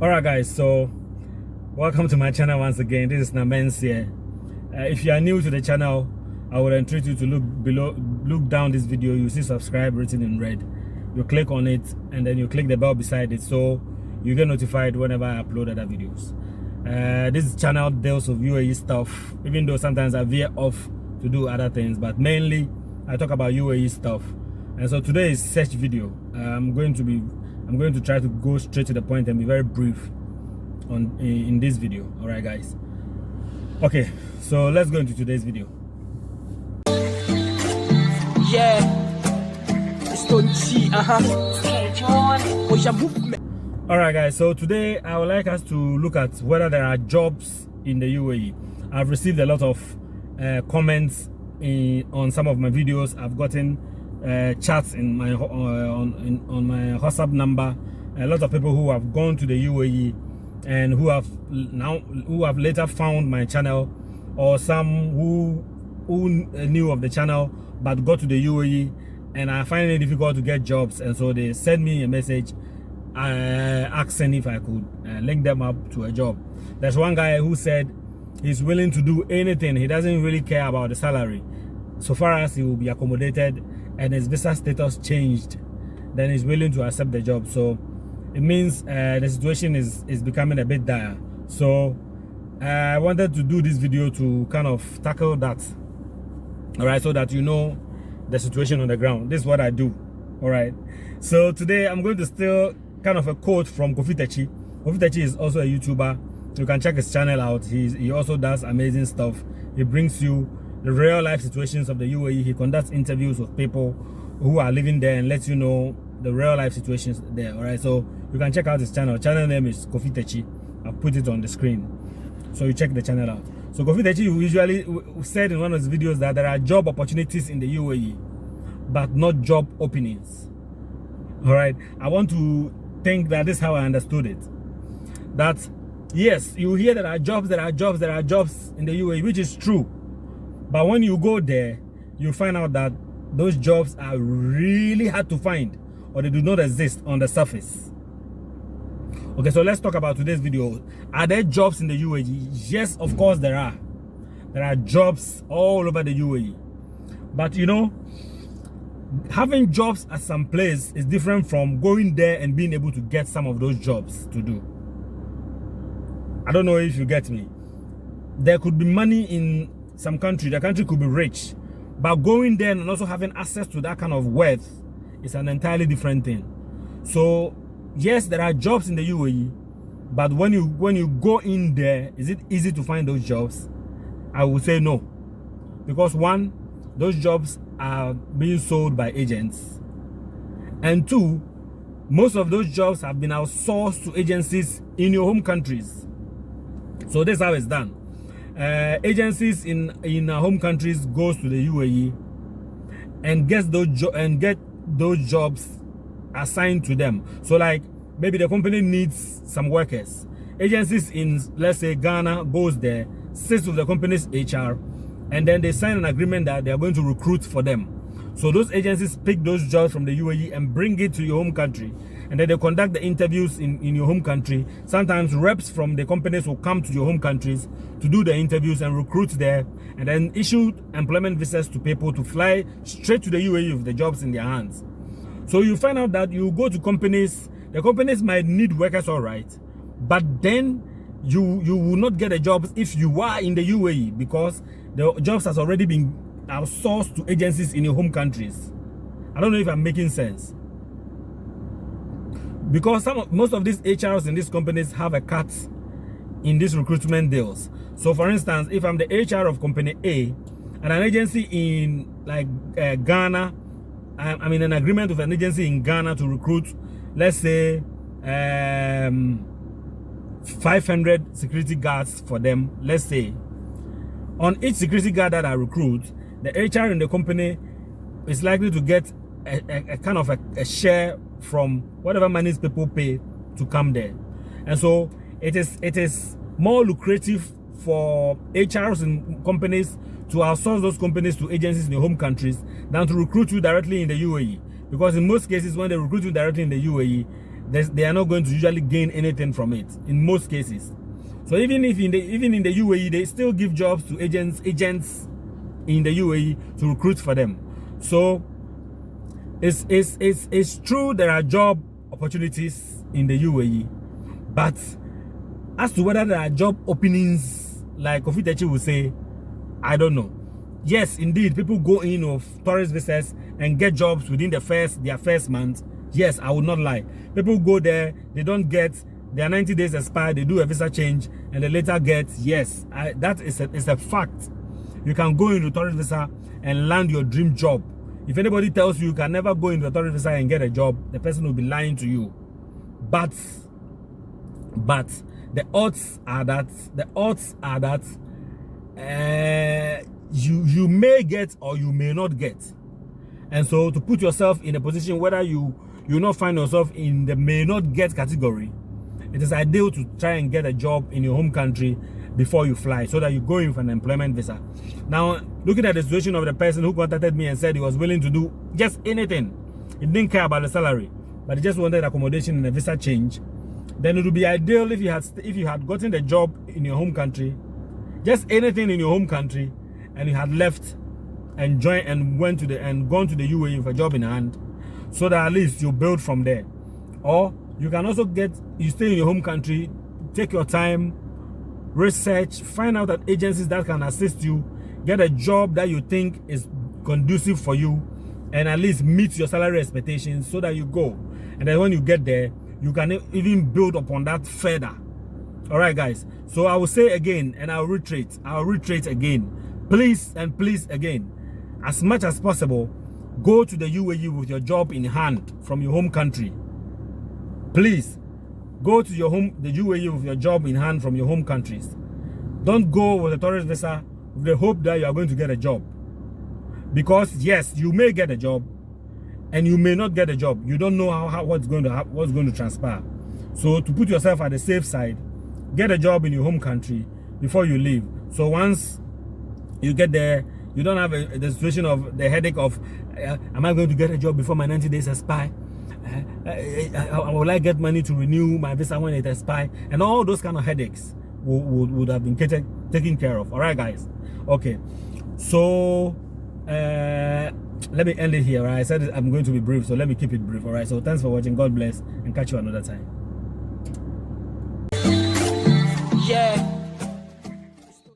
Alright guys, so welcome to my channel once again. This is Namens here. If you are new to the channel, I would entreat you to look down this video. You see subscribe written in red. You click on it and then you click the bell beside it so you get notified whenever I upload other videos. This channel deals with UAE stuff, even though sometimes I veer off to do other things, but mainly I talk about UAE stuff. And so today is search video. I'm going to try to go straight to the point and be very brief in this video. All right guys, okay, so let's go into today's video. Yeah, it's Tonchi, All right guys, so today I would like us to look at whether there are jobs in the UAE. I've received a lot of comments on some of my videos. I've gotten chats in my on my WhatsApp number. A lot of people who have gone to the UAE and who have later found my channel, or some who knew of the channel but got to the UAE and are finding it difficult to get jobs, and so they sent me a message asking if I could link them up to a job. There's one guy who said he's willing to do anything. He doesn't really care about the salary, so far as he will be accommodated and his visa status changed, then he's willing to accept the job. So it means the situation is becoming a bit dire. So I wanted to do this video to kind of tackle that, all right, so that you know the situation on the ground. This is what I do. All right, so today I'm going to steal kind of a quote from Kofi Techi. Kofi Techi is also a YouTuber. You can check his channel out. He also does amazing stuff. He brings you the real life situations of the UAE. He conducts interviews with people who are living there and lets you know the real life situations there. All right, so you can check out his channel. Channel name is Kofi Techi. I'll put it on the screen so you check the channel out. So Kofi Techi usually said in one of his videos that there are job opportunities in the UAE but not job openings. All right, I want to think that this is how I understood it. That yes, you hear there are jobs in the UAE, which is true. But when you go there, you find out that those jobs are really hard to find, or they do not exist on the surface. Okay, so let's talk about today's video. Are there jobs in the UAE? Yes, of course there are. There are jobs all over the UAE. But you know, having jobs at some place is different from going there and being able to get some of those jobs to do. I don't know if you get me. There could be money in some country, the country could be rich, but going there and also having access to that kind of wealth is an entirely different thing. So yes, there are jobs in the UAE, but when you go in there, is it easy to find those jobs? I would say no, because one, those jobs are being sold by agents, and two, most of those jobs have been outsourced to agencies in your home countries. So this is how it's done. Agencies in our home countries goes to the UAE and get those jobs assigned to them. So like maybe the company needs some workers. Agencies in, let's say, Ghana goes there, sits with the company's HR, and then they sign an agreement that they are going to recruit for them. So those agencies pick those jobs from the UAE and bring it to your home country, and then they conduct the interviews in your home country. Sometimes reps from the companies will come to your home countries to do the interviews and recruit there, and then issue employment visas to people to fly straight to the UAE with the jobs in their hands. So you find out that you go to companies, the companies might need workers, all right, but then you will not get a job if you are in the UAE, because the jobs has already been outsourced to agencies in your home countries. I don't know if I'm making sense, because most of these HRs in these companies have a cut in these recruitment deals. So for instance, if I'm the HR of company A and an agency in like Ghana, I'm in an agreement with an agency in Ghana to recruit, let's say 500 security guards for them, let's say. On each security guard that I recruit, the HR in the company is likely to get a kind of a share from whatever monies people pay to come there. And so it is more lucrative for HRs in companies to outsource those companies to agencies in your home countries than to recruit you directly in the UAE. Because in most cases, when they recruit you directly in the UAE, they are not going to usually gain anything from it in most cases. So even in the UAE, they still give jobs to agents in the UAE to recruit for them. So it's true there are job opportunities in the UAE, but as to whether there are job openings, like Kofitechi will say, I don't know. Yes, indeed, people go in of tourist visas and get jobs within their first month. Yes, I would not lie. People go there, they don't get their 90 days expired, they do a visa change, and they later get, yes, that is a fact. You can go into tourist visa and land your dream job. If anybody tells you can never go into a tourist visa and get a job, the person will be lying to you. But the odds are that you may get or you may not get. And so to put yourself in a position whether you not find yourself in the may not get category, it is ideal to try and get a job in your home country before you fly, so that you go in for an employment visa. Now, looking at the situation of the person who contacted me and said he was willing to do just anything, he didn't care about the salary, but he just wanted accommodation and a visa change, then it would be ideal if you had gotten the job in your home country, just anything in your home country, and you had left and joined and gone to the UAE with a job in hand, so that at least you build from there. Or you can also you stay in your home country, take your time, research, find out that agencies that can assist you, get a job that you think is conducive for you, and at least meet your salary expectations, so that you go. And then when you get there, you can even build upon that further. All right, guys. So I will say again, and I'll reiterate again, please and please again, as much as possible, go to the UAE with your job in hand from your home country. Please go to the UAE with your job in hand from your home countries. Don't go with a tourist visa with the hope that you are going to get a job, because yes, you may get a job and you may not get a job. You don't know what's going to transpire. So to put yourself at the safe side, get a job in your home country before you leave. So once you get there, you don't have the situation of the headache of am I going to get a job before my 90 days expire? Will I get money to renew my visa when it expires? And all those kind of headaches would have been taken care of. All right, guys. Okay. So let me end it here. Right? I said I'm going to be brief, so let me keep it brief. All right. So thanks for watching. God bless, and catch you another time. Yeah.